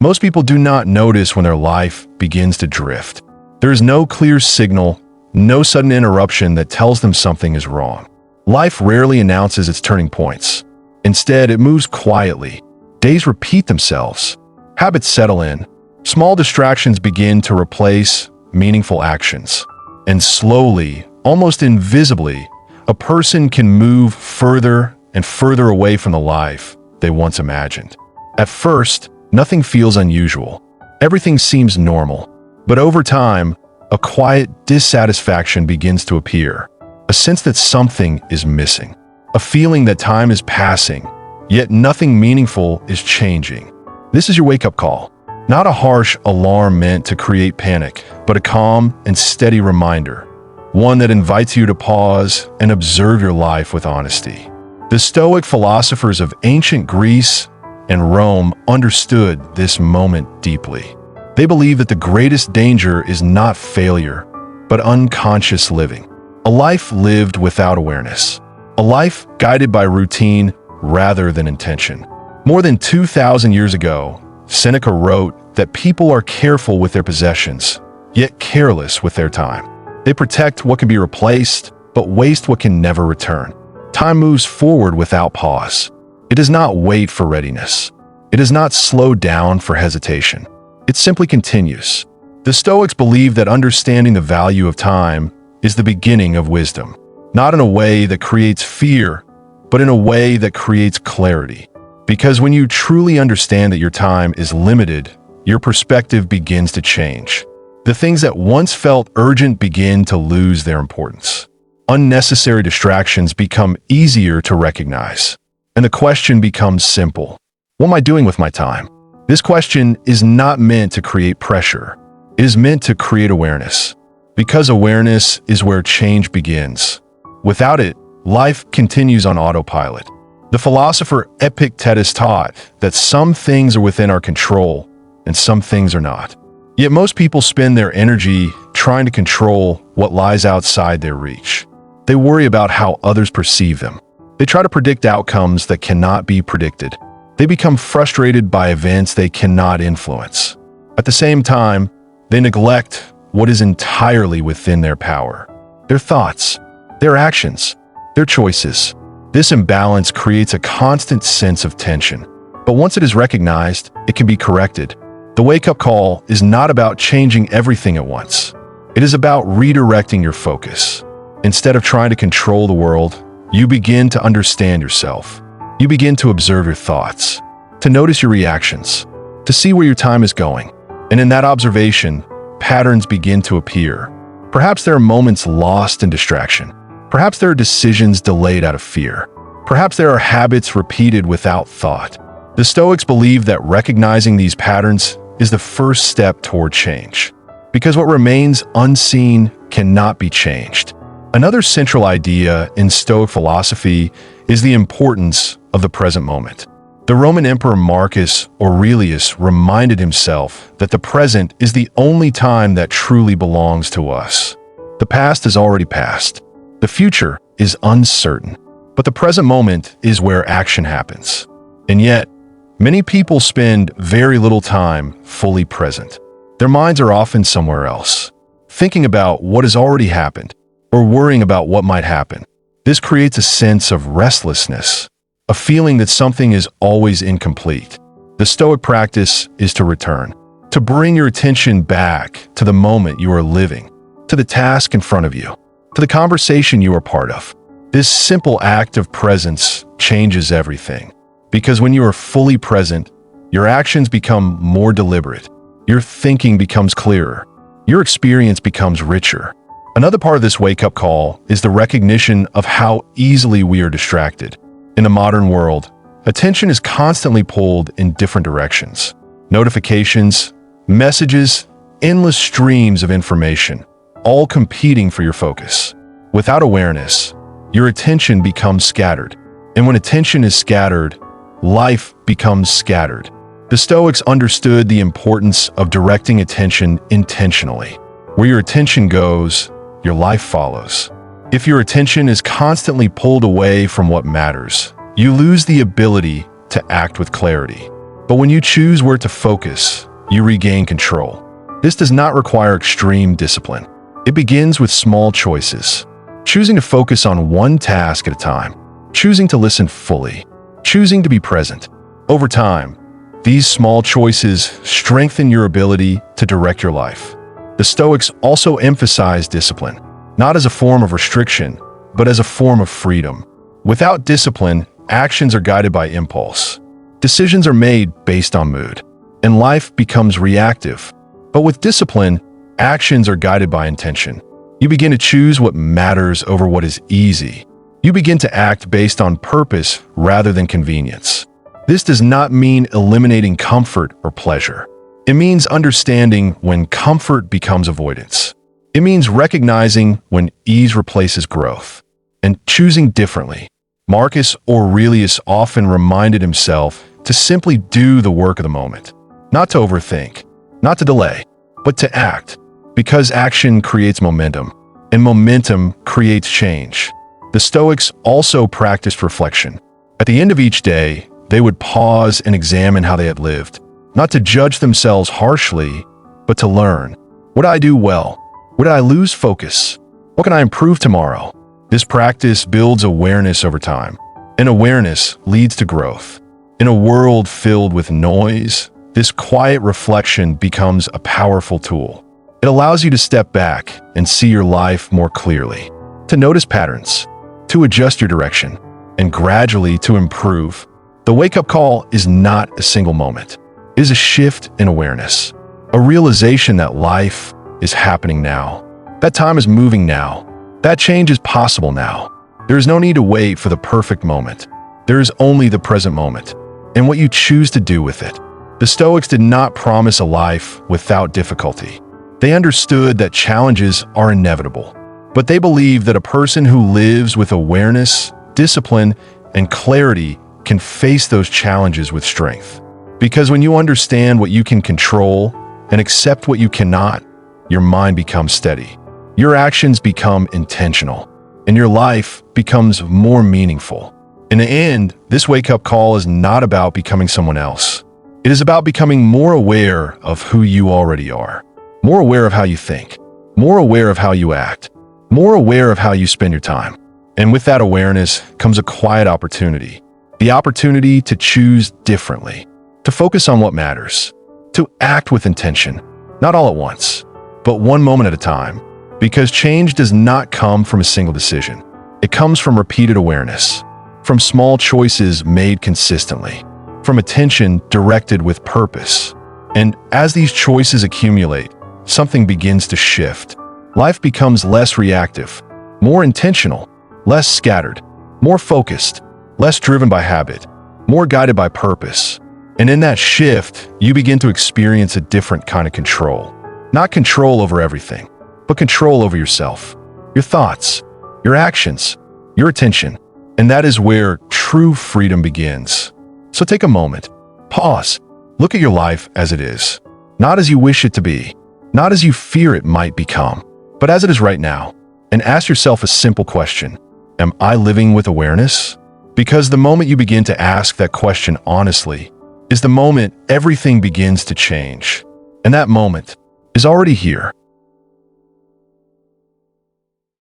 Most people do not notice when their life begins to drift. There is no clear signal, no sudden interruption that tells them something is wrong. Life rarely announces its turning points. Instead, it moves quietly. Days repeat themselves. Habits settle in. Small distractions begin to replace meaningful actions. And slowly, almost invisibly, a person can move further and further away from the life they once imagined. At first, nothing feels unusual. Everything seems normal. But over time, a quiet dissatisfaction begins to appear. A sense that something is missing. A feeling that time is passing, yet nothing meaningful is changing. This is your wake-up call. Not a harsh alarm meant to create panic, but a calm and steady reminder. One that invites you to pause and observe your life with honesty. The Stoic philosophers of ancient Greece and Rome understood this moment deeply. They believed that the greatest danger is not failure, but unconscious living. A life lived without awareness. A life guided by routine rather than intention. More than 2,000 years ago, Seneca wrote that people are careful with their possessions, yet careless with their time. They protect what can be replaced, but waste what can never return. Time moves forward without pause. It does not wait for readiness. It does not slow down for hesitation. It simply continues. The Stoics believe that understanding the value of time is the beginning of wisdom, not in a way that creates fear, but in a way that creates clarity. Because when you truly understand that your time is limited, your perspective begins to change. The things that once felt urgent begin to lose their importance. Unnecessary distractions become easier to recognize. And the question becomes simple. What am I doing with my time? This question is not meant to create pressure. It is meant to create awareness. Because awareness is where change begins. Without it, life continues on autopilot. The philosopher Epictetus taught that some things are within our control and some things are not. Yet most people spend their energy trying to control what lies outside their reach. They worry about how others perceive them. They try to predict outcomes that cannot be predicted. They become frustrated by events they cannot influence. At the same time, they neglect what is entirely within their power. Their thoughts, their actions, their choices. This imbalance creates a constant sense of tension. But once it is recognized, it can be corrected. The wake-up call is not about changing everything at once. It is about redirecting your focus. Instead of trying to control the world, you begin to understand yourself. You begin to observe your thoughts, to notice your reactions, to see where your time is going. And in that observation, patterns begin to appear. Perhaps there are moments lost in distraction. Perhaps there are decisions delayed out of fear. Perhaps there are habits repeated without thought. The Stoics believe that recognizing these patterns is the first step toward change, because what remains unseen cannot be changed. Another central idea in Stoic philosophy is the importance of the present moment. The Roman Emperor Marcus Aurelius reminded himself that the present is the only time that truly belongs to us. The past is already past. The future is uncertain. But the present moment is where action happens. And yet, many people spend very little time fully present. Their minds are often somewhere else, thinking about what has already happened, or worrying about what might happen. This creates a sense of restlessness, a feeling that something is always incomplete. The Stoic practice is to return, to bring your attention back to the moment you are living, to the task in front of you, to the conversation you are part of. This simple act of presence changes everything, because when you are fully present, your actions become more deliberate, your thinking becomes clearer, your experience becomes richer. Another part of this wake-up call is the recognition of how easily we are distracted. In a modern world, attention is constantly pulled in different directions. Notifications, messages, endless streams of information, all competing for your focus. Without awareness, your attention becomes scattered. And when attention is scattered, life becomes scattered. The Stoics understood the importance of directing attention intentionally. Where your attention goes, your life follows. If your attention is constantly pulled away from what matters, you lose the ability to act with clarity. But when you choose where to focus, you regain control. This does not require extreme discipline. It begins with small choices. Choosing to focus on one task at a time. Choosing to listen fully. Choosing to be present. Over time, these small choices strengthen your ability to direct your life. The Stoics also emphasize discipline, not as a form of restriction, but as a form of freedom. Without discipline, actions are guided by impulse. Decisions are made based on mood, and life becomes reactive. But with discipline, actions are guided by intention. You begin to choose what matters over what is easy. You begin to act based on purpose rather than convenience. This does not mean eliminating comfort or pleasure. It means understanding when comfort becomes avoidance. It means recognizing when ease replaces growth and choosing differently. Marcus Aurelius often reminded himself to simply do the work of the moment, not to overthink, not to delay, but to act, because action creates momentum, and momentum creates change. The Stoics also practiced reflection. At the end of each day, they would pause and examine how they had lived, not to judge themselves harshly, but to learn. What did I do well? Where did I lose focus? What can I improve tomorrow? This practice builds awareness over time, and awareness leads to growth. In a world filled with noise, this quiet reflection becomes a powerful tool. It allows you to step back and see your life more clearly, to notice patterns, to adjust your direction, and gradually to improve. The wake-up call is not a single moment. It is a shift in awareness, a realization that life is happening now, that time is moving now, that change is possible now. There is no need to wait for the perfect moment. There is only the present moment, and what you choose to do with it. The Stoics did not promise a life without difficulty. They understood that challenges are inevitable, but they believed that a person who lives with awareness, discipline, and clarity can face those challenges with strength. Because when you understand what you can control and accept what you cannot, your mind becomes steady. Your actions become intentional, and your life becomes more meaningful. In the end, this wake-up call is not about becoming someone else. It is about becoming more aware of who you already are, more aware of how you think, more aware of how you act, more aware of how you spend your time. And with that awareness comes a quiet opportunity, the opportunity to choose differently, to focus on what matters, to act with intention, not all at once, but one moment at a time. Because change does not come from a single decision. It comes from repeated awareness, from small choices made consistently, from attention directed with purpose. And as these choices accumulate, something begins to shift. Life becomes less reactive, more intentional, less scattered, more focused, less driven by habit, more guided by purpose. And in that shift, you begin to experience a different kind of control. Not control over everything, but control over yourself, your thoughts, your actions, your attention. And that is where true freedom begins. So take a moment, pause, look at your life as it is, not as you wish it to be, not as you fear it might become, but as it is right now. And ask yourself a simple question: am I living with awareness? Because the moment you begin to ask that question honestly is the moment everything begins to change. And that moment is already here.